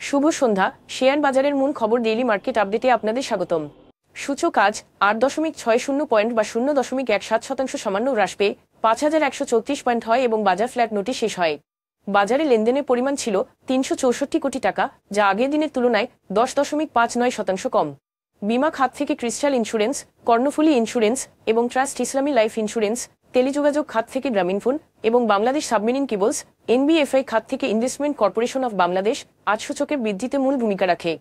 শুভ সন্ধ্যা। Share বাজারের মূল খবর ডেইলি মার্কেট আপডেটে আপনাদের স্বাগতম। সূচক আজ 8.60 পয়েন্ট বা 0.17% সামান্য হ্রাস পেয়ে 5,134 পয়েন্ট হয় এবং বাজার ফ্ল্যাট নোটে শেষ হয়। বাজারে লেনদেনের পরিমাণ ছিল 364 কোটি টাকা, যা আগের দিনের তুলনায় 10.59% কম। বিমা খাত থেকে ক্রিস্টাল ইন্স্যুরেন্স, কর্ণফুলী ইন্স্যুরেন্স এবং ট্রাস্ট ইসলামী লাইফ ইন্স্যুরেন্স, টেলিযোগাযোগ খাত থেকে গ্রামীণফোন এবং বাংলাদেশ সাবমেরিন কেবলস, এনবিএফআই খাত থেকে ইনভেস্টমেন্ট কর্পোরেশন অফ বাংলাদেশ আজ সূচকের বৃদ্ধিতে মূল ভূমিকা রাখে।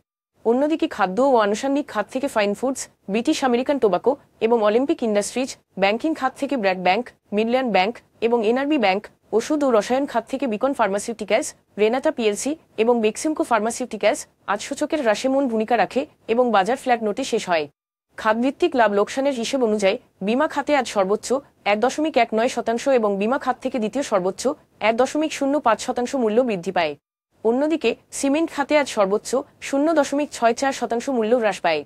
অন্যদিকে খাদ্য ও আনুষঙ্গিক খাত থেকে fine foods, British American tobacco এবং অলিম্পিক ইন্ডাস্ট্রিজ, ব্যাংকিং খাত থেকে ব্র্যাক ব্যাংক, মিডল্যান্ড ব্যাংক এবং এনআরবি ব্যাংক, ওষুধ ও রসায়ন খাত থেকে বিকন ফার্মাসিউটিক্যালস, রেনাটা পিএলসি এবং বেক্সিমকো ফার্মাসিউটিক্যালস আজ সূচকের হ্রাসে মূল ভূমিকা রাখে এবং বাজার ফ্ল্যাট নোটে শেষ হয়। খাতভিত্তিক লাভ লোকসানের হিসেব অনুযায়ী বিমা খাতে আজ সর্বোচ্চ 1.19% এবং বিমা খাত থেকে দ্বিতীয় সর্বোচ্চ 1.05% মূল্য বৃদ্ধি পায়। অন্যদিকে সিমেন্ট খাতে আজ সর্বোচ্চ 0.64% মূল্য হ্রাস পায়।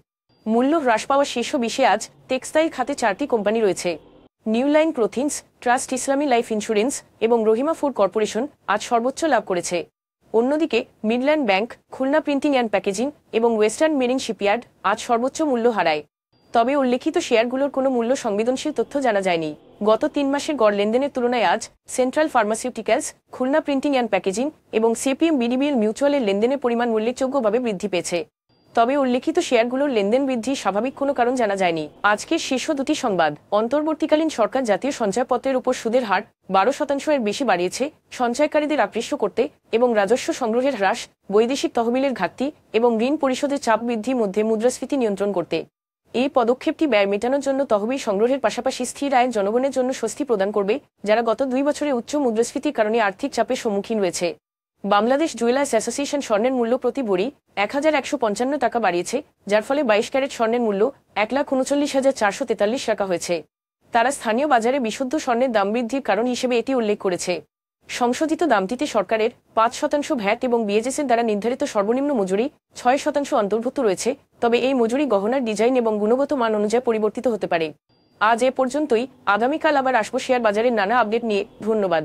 মূল্য হ্রাস পাওয়া শীর্ষ 20-এ আজ টেক্সটাইল খাতে 4টি কোম্পানি রয়েছে। নিউ লাইন ক্লোথিংস, ট্রাস্ট ইসলামী লাইফ ইন্স্যুরেন্স এবং রহিমা ফুড কর্পোরেশন আজ সর্বোচ্চ লাভ করেছে। অন্যদিকে Midland bank, Khulna printing and packaging এবং ওয়েস্টার্ন মেরিন শিপইয়ার্ড আজ সর্বোচ্চ মূল্য হারায়। তবে উল্লেখিত শেয়ারগুলোর কোনো মূল্য সংবেদনশীল তথ্য জানা যায়নি। গত 3 মাসের গড় লেনদেনের তুলনায় আজ central pharmaceuticals, Khulna printing and packaging এবং সিপিএম বিডিবিএল মিউচুয়ালের লেনদেনের পরিমাণ উল্লেখযোগ্যভাবে বৃদ্ধি পেয়েছে। তবে উল্লেখিত শেয়ারগুলোর লেনদেন বৃদ্ধির স্বাভাবিক কোনো কারণ জানা যায়নি। আজকের শীর্ষ দুটি সংবাদ: অন্তর্বর্তীকালীন সরকার জাতীয় সঞ্চয়পত্রের উপর সুদের হার 12% এর বেশি বাড়িয়েছে সঞ্চয়কারীদের আকৃষ্ট করতে এবং রাজস্ব সংগ্রহের হ্রাস, বৈদেশিক তহবিলের ঘাটতি এবং ঋণ পরিশোধের চাপ বৃদ্ধির মধ্যে মুদ্রাস্ফীতি নিয়ন্ত্রণ করতে। এই পদক্ষেপটি ব্যয় মেটানোর জন্য তহবিল সংগ্রহের পাশাপাশি স্থির আয়ের জনগণের জন্য স্বস্তি প্রদান করবে, যারা গত 2 বছরে উচ্চ মুদ্রাস্ফীতির কারণে আর্থিক চাপের সম্মুখীন হয়েছে। বাংলাদেশ জুয়েলার্স অ্যাসোসিয়েশন স্বর্ণের মূল্য প্রতি ভরি 1,155 টাকা বাড়িয়েছে, যার ফলে 22 ক্যারেট স্বর্ণের মূল্য 1,39,443 টাকা হয়েছে। তারা স্থানীয় বাজারে বিশুদ্ধ স্বর্ণের দাম বৃদ্ধির কারণ হিসেবে এটি উল্লেখ করেছে। সংশোধিত দামটিতে সরকারের 5% ভ্যাট এবং বিএজএসের দ্বারা নির্ধারিত সর্বনিম্ন মজুরি 6% অন্তর্ভুক্ত রয়েছে, তবে এই মজুরি গহনার ডিজাইন এবং গুণগত মান অনুযায়ী পরিবর্তিত হতে পারে। আজ এ পর্যন্তই। আগামীকাল আবার আসবো শেয়ার বাজারের নানা আপডেট নিয়ে। ধন্যবাদ।